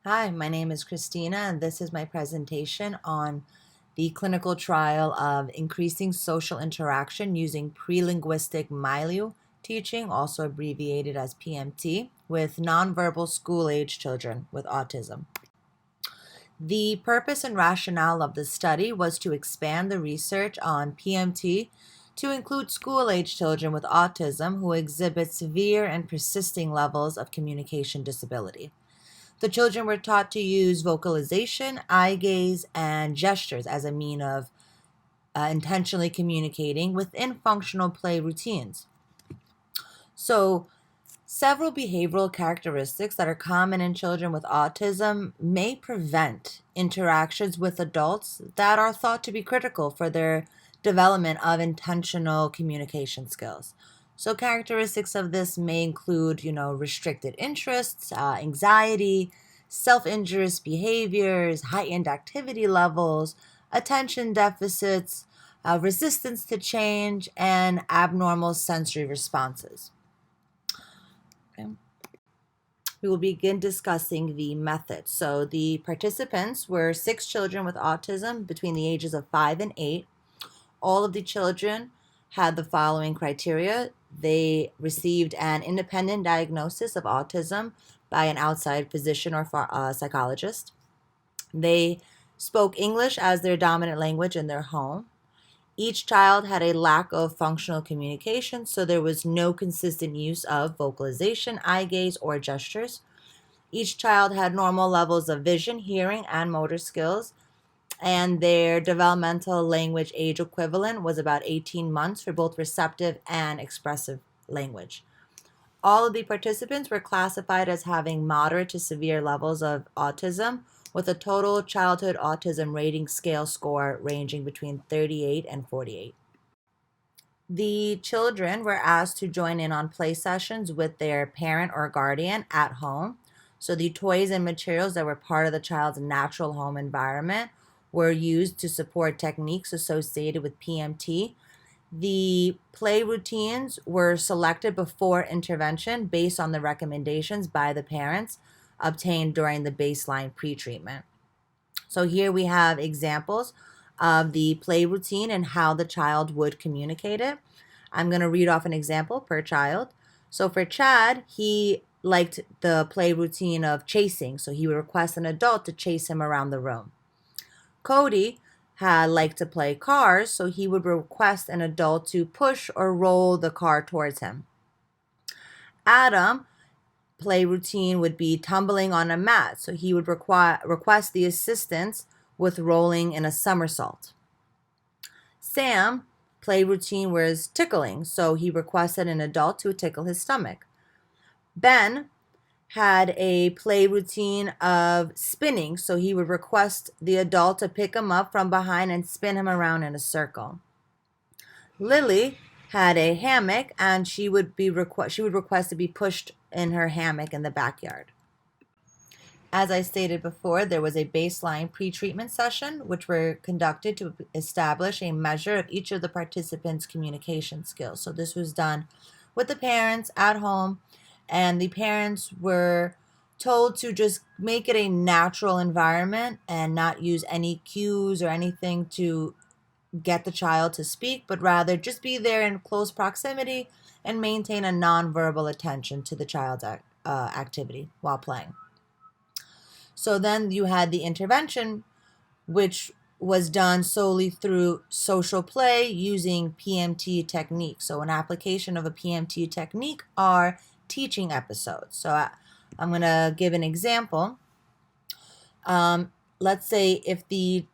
Hi, my name is Christina, and this is my presentation on the clinical trial of increasing social interaction using pre-linguistic milieu teaching, also abbreviated as PMT, with nonverbal school-age children with autism. The purpose and rationale of the study was to expand the research on PMT to include school-age children with autism who exhibit severe and persisting levels of communication disability. The children were taught to use vocalization, eye gaze, and gestures as a mean of intentionally communicating within functional play routines. So, several behavioral characteristics that are common in children with autism may prevent interactions with adults that are thought to be critical for their development of intentional communication skills. So, characteristics of this may include, restricted interests, anxiety, self-injurious behaviors, heightened activity levels, attention deficits, resistance to change, and abnormal sensory responses. Okay. We will begin discussing the method. So the participants were 6 children with autism between the ages of 5 and 8. All of the children had the following criteria. They received an independent diagnosis of autism by an outside physician or psychologist. They spoke English as their dominant language in their home. Each child had a lack of functional communication, so there was no consistent use of vocalization, eye gaze, or gestures. Each child had normal levels of vision, hearing, and motor skills, and their developmental language age equivalent was about 18 months for both receptive and expressive language. All of the participants were classified as having moderate to severe levels of autism, with a total childhood autism rating scale score ranging between 38 and 48. The children were asked to join in on play sessions with their parent or guardian at home. So the toys and materials that were part of the child's natural home environment were used to support techniques associated with PMT. The play routines were selected before intervention based on the recommendations by the parents obtained during the baseline pre-treatment. So here we have examples of the play routine and how the child would communicate it. I'm going to read off an example per child. So for Chad, he liked the play routine of chasing, so he would request an adult to chase him around the room. Cody had liked to play cars, so he would request an adult to push or roll the car towards him. Adam play routine would be tumbling on a mat, so he would request the assistance with rolling in a somersault. Sam play routine was tickling, so he requested an adult to tickle his stomach. Ben had a play routine of spinning, so he would request the adult to pick him up from behind and spin him around in a circle. Lily had a hammock, and she would request to be pushed in her hammock in the backyard. As I stated before, there was a baseline pre-treatment session which were conducted to establish a measure of each of the participants' communication skills. So this was done with the parents at home, and the parents were told to just make it a natural environment and not use any cues or anything to get the child to speak, but rather just be there in close proximity and maintain a nonverbal attention to the child's activity while playing. So then you had the intervention, which was done solely through social play using PMT techniques. So an application of a PMT technique are teaching episodes. So I'm going to give an example. Let's say if the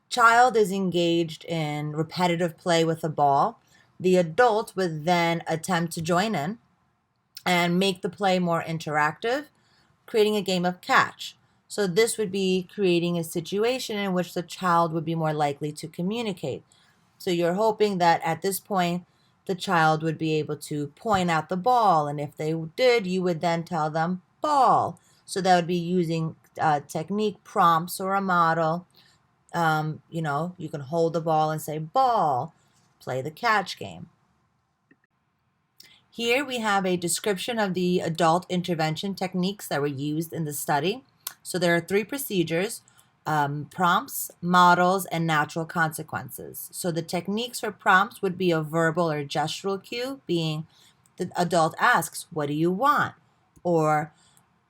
child is engaged in repetitive play with a ball, the adult would then attempt to join in and make the play more interactive, creating a game of catch. So this would be creating a situation in which the child would be more likely to communicate. So you're hoping that at this point, the child would be able to point out the ball. And if they did, you would then tell them ball. So that would be using technique prompts or a model. You can hold the ball and say ball, play the catch game. Here we have a description of the adult intervention techniques that were used in the study. So there are three procedures: prompts, models, and natural consequences. So the techniques for prompts would be a verbal or gestural cue, being the adult asks, "What do you want?" Or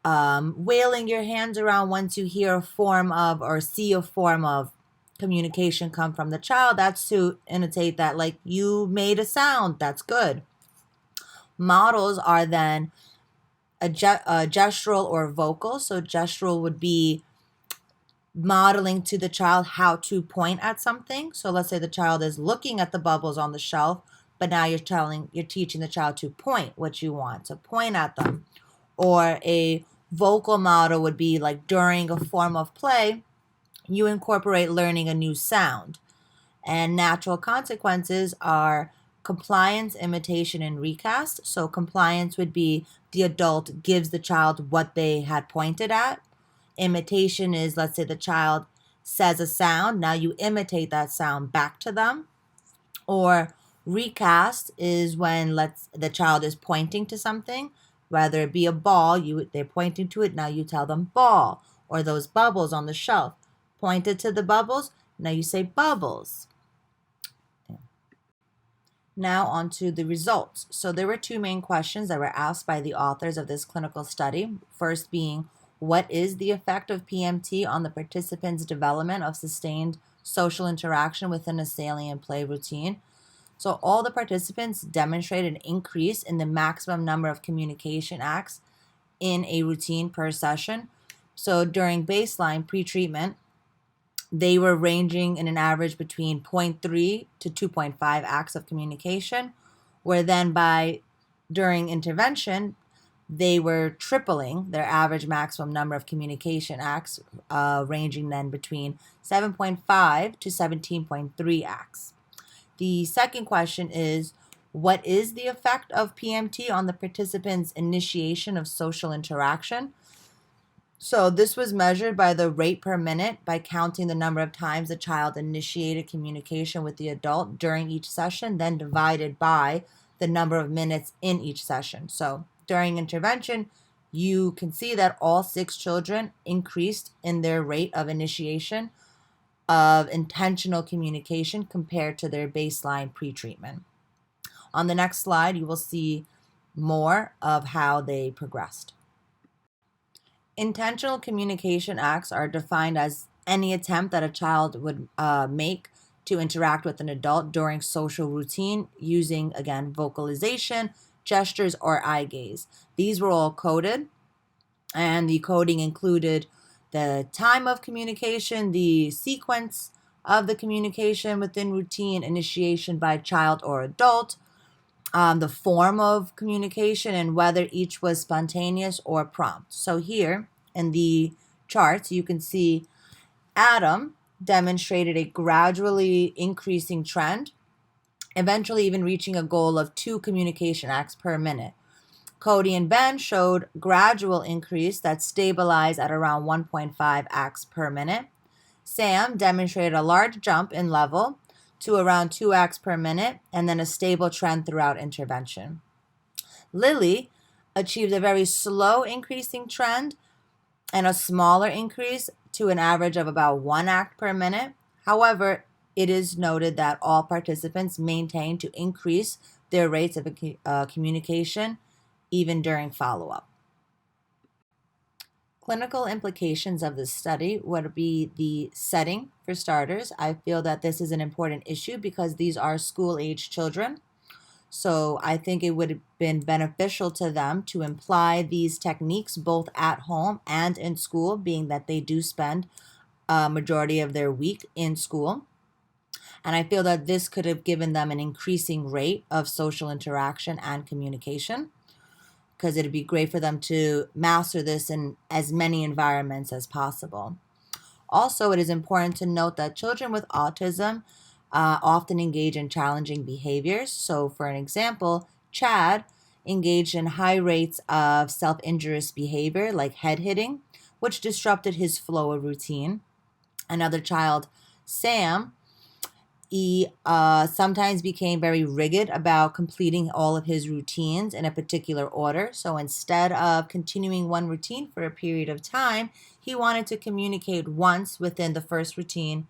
wailing your hands around once you hear a form of or see a form of communication come from the child. That's to imitate that, like, you made a sound. That's good. Models are then a gestural or vocal. So gestural would be modeling to the child how to point at something. So let's say the child is looking at the bubbles on the shelf, but now you're teaching the child to point what you want, to point at them. Or a vocal model would be like during a form of play, you incorporate learning a new sound. And natural consequences are compliance, imitation, and recast. So compliance would be the adult gives the child what they had pointed at. Imitation is, let's say the child says a sound, now you imitate that sound back to them. Or recast is when the child is pointing to something, whether it be a ball, they're pointing to it, now you tell them ball. Or those bubbles on the shelf, pointed to the bubbles, now you say bubbles. Now on to the results. So there were two main questions that were asked by the authors of this clinical study. First being, what is the effect of PMT on the participants' development of sustained social interaction within a salient play routine? So all the participants demonstrated an increase in the maximum number of communication acts in a routine per session. So during baseline pre-treatment, they were ranging in an average between 0.3 to 2.5 acts of communication, where then during intervention, they were tripling their average maximum number of communication acts, ranging then between 7.5 to 17.3 acts. The second question is, what is the effect of PMT on the participants' initiation of social interaction? So this was measured by the rate per minute by counting the number of times the child initiated communication with the adult during each session, then divided by the number of minutes in each session. So during intervention, you can see that all 6 children increased in their rate of initiation of intentional communication compared to their baseline pre-treatment. On the next slide, you will see more of how they progressed. Intentional communication acts are defined as any attempt that a child would make to interact with an adult during social routine using, again, vocalization, gestures, or eye gaze. These were all coded, and the coding included the time of communication, the sequence of the communication within routine, initiation by child or adult, the form of communication, and whether each was spontaneous or prompt. So here in the charts, you can see Adam demonstrated a gradually increasing trend, eventually even reaching a goal of 2 communication acts per minute. Cody and Ben showed gradual increase that stabilized at around 1.5 acts per minute. Sam demonstrated a large jump in level to around 2 acts per minute, and then a stable trend throughout intervention. Lily achieved a very slow increasing trend and a smaller increase to an average of about 1 act per minute. However, it is noted that all participants maintained to increase their rates of communication even during follow-up. Clinical implications of this study would be the setting, for starters. I feel that this is an important issue because these are school-age children. So I think it would have been beneficial to them to imply these techniques both at home and in school, being that they do spend a majority of their week in school. And I feel that this could have given them an increasing rate of social interaction and communication, because it'd be great for them to master this in as many environments as possible. Also, it is important to note that children with autism often engage in challenging behaviors. So, for an example, Chad engaged in high rates of self-injurious behavior like head hitting, which disrupted his flow of routine. Another child, Sam, He sometimes became very rigid about completing all of his routines in a particular order. So instead of continuing one routine for a period of time, he wanted to communicate once within the first routine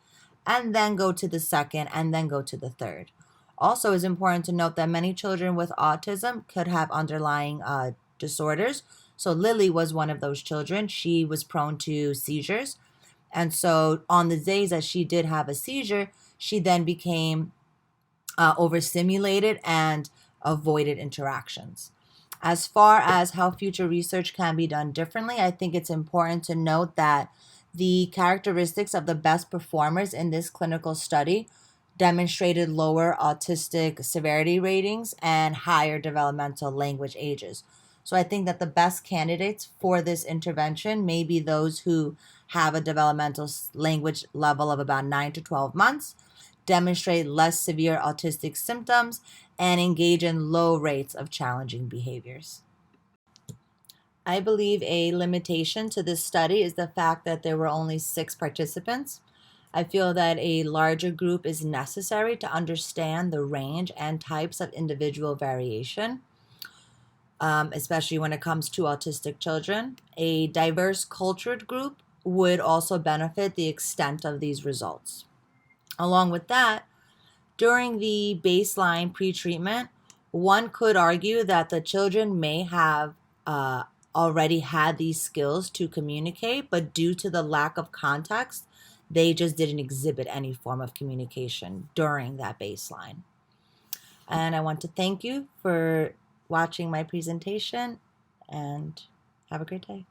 and then go to the second and then go to the third. Also, it's important to note that many children with autism could have underlying disorders. So Lily was one of those children. She was prone to seizures. And so on the days that she did have a seizure, she then became overstimulated and avoided interactions. As far as how future research can be done differently, I think it's important to note that the characteristics of the best performers in this clinical study demonstrated lower autistic severity ratings and higher developmental language ages. So I think that the best candidates for this intervention may be those who have a developmental language level of about 9 to 12 months, demonstrate less severe autistic symptoms, and engage in low rates of challenging behaviors. I believe a limitation to this study is the fact that there were only 6 participants. I feel that a larger group is necessary to understand the range and types of individual variation, especially when it comes to autistic children. A diverse cultured group would also benefit the extent of these results. Along with that, during the baseline pretreatment, one could argue that the children may have already had these skills to communicate, but due to the lack of context, they just didn't exhibit any form of communication during that baseline. And I want to thank you for watching my presentation and have a great day.